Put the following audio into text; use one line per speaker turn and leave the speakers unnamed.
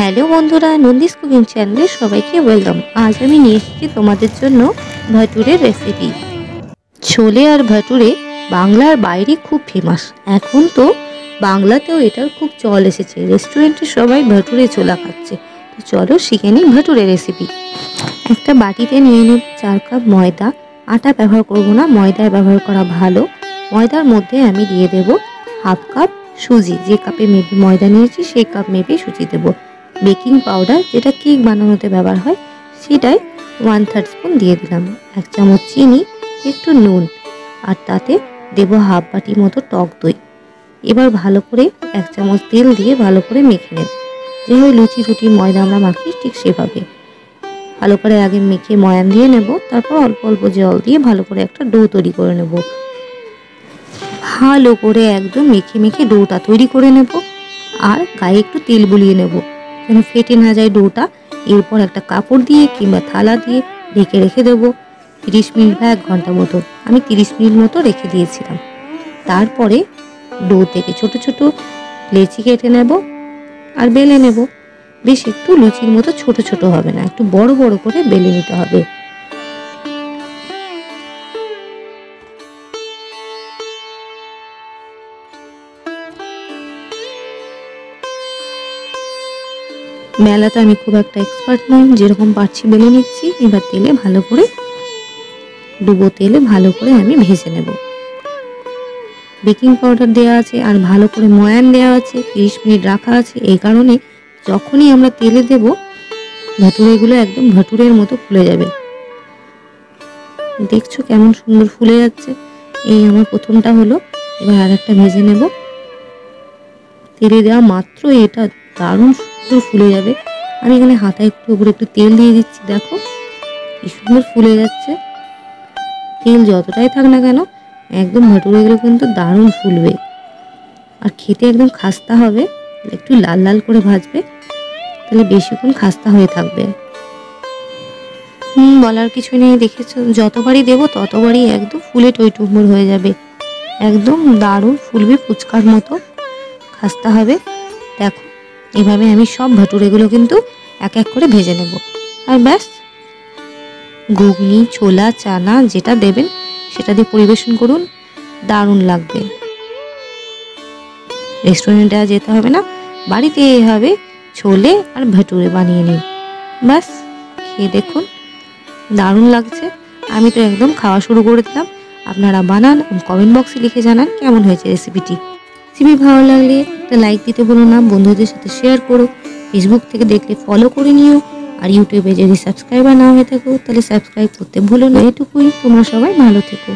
Hello বন্ধুরা, Nandi's cooking চ্যানেলে সবাইকে ওয়েলকাম। আজ আমি নিয়ে এসেছি তোমাদের জন্য ভাটুরের রেসিপি। ছোলে আর ভাটুরে বাংলার বাইরে খুব ফেমাস। এখন তো বাংলাতেও এটার খুব চল এসেছে, রেস্টুরেন্টে সবাই ভাটুরে ছোলা খাচ্ছে। তো চলো শিখে নিই ভাটুরে রেসিপি। একটা বাটিতে নিয়ে নিই 4 কাপ ময়দা। আটা ব্যবহার করব না, ময়দার ব্যবহার করা ভালো। ময়দার মধ্যে আমি দিয়ে দেব হাফ কাপ সুজি। যে কাপে মেপে ময়দা নিয়েছি সেই কাপ মেপে সুজি দেবো। বেকিং পাউডার, যেটা কেক বানানোতে ব্যবহার হয়, সেটাই 1/3 স্পুন দিয়ে দিলাম। 1 চামচ চিনি, একটু নুন, আর তাতে দেব হাফ বাটি মতো টক দই। এবার ভালো করে 1 চামচ তেল দিয়ে ভালো করে মেখে নেব। যেভাবে লুচি রুটির ময়দা আমরা মাখি ঠিক সেভাবে ভালো করে আগে মেখে ময়ান দিয়ে নেব। তারপর অল্প অল্প জল দিয়ে ভালো করে একটা ডো তৈরি করে নেব। ভালো করে একদম মেখে মেখে ডোটা তৈরি করে নেব। আর গায়ে একটু তেল বুলিয়ে নেব যেন ফেটে না যায় ডোটা। এরপর একটা কাপড় দিয়ে কিংবা থালা দিয়ে ঢেকে রেখে দেবো 30 মিনিট বা 1 ঘন্টা মতো। আমি 30 মিনিট মতো রেখে দিয়েছিলাম। তারপরে ডো থেকে ছোট ছোট লেচি কেটে নেব আর বেলে নেব। বেশ একটু লুচির মতো ছোট ছোট হবে না, একটু বড় বড় করে বেলে নিতে হবে। বেলাতে আমি খুব একটা এক্সপার্ট নই, যেরকম পারছি বেলে নিচ্ছি। এবার তেলে ভালো করে ডুবো তেলে ভালো করে আমি ভেজে নেব। বেকিং পাউডার দেওয়া আছে আর ভালো করে ময়ান দেওয়া আছে, 30 মিনিট রাখা আছে। এই কারণে যখনই আমরা তেলে দেব ভাটুরেগুলো একদম ভাটুরের মতো ফুলে যাবে। দেখছো কেমন সুন্দর ফুলে যাচ্ছে। এই আমার প্রথমটা হলো। এবার আর একটা ভেজে নেব। তেলে দেওয়া মাত্র এটা দারুণ সুন্দর ফুলে যাবে। আমি এখানে হাতে একটু উপরে একটু তেল দিয়ে দিচ্ছি, দেখো কি সুন্দর ফুলে যাচ্ছে। তেল যতটাই থাক না কেন একদম ভাটুরেগুলো কিন্তু দারুণ ফুলবে আর খেতে একদম খাস্তা হবে। একটু লাল লাল করে ভাজবে, তাহলে বেশিক্ষণ খাস্তা হয়ে থাকবে। বলার কিছু নেই, দেখেছো যতবারই দেবো ততবারই একদম ফুলে টইটুম্বর হয়ে যাবে। একদম দারুণ ফুলবে, ফুচকার মতো খাস্তা হবে। দেখো এভাবে আমি সব ভাটুরেগুলো কিন্তু এক এক করে ভেজে নেব। আর ব্যাস, ঘুগনি, ছোলা, চানা যেটা দেবেন সেটা দিয়ে পরিবেশন করুন, দারুণ লাগবে। রেস্টুরেন্টে আর যেতে হবে না, বাড়িতে এভাবে ছোলে আর ভাটুরে বানিয়ে নিন। ব্যাস, খেয়ে দেখুন দারুণ লাগছে। আমি তো একদম খাওয়া শুরু করে দিলাম। আপনারা বানান, কমেন্ট বক্সে লিখে জানান কেমন হয়েছে রেসিপিটি। রেসিপি ভালো লাগলে একটা লাইক দিতে বলো না, বন্ধুদের সাথে শেয়ার করো। ফেসবুক থেকে দেখলে ফলো করে নিও। আর ইউটিউবে যদি সাবস্ক্রাইবার না হয়ে থাকো তাহলে সাবস্ক্রাইব করতে ভুলো না। এটুকুই, তোমরা সবাই ভালো থেকো।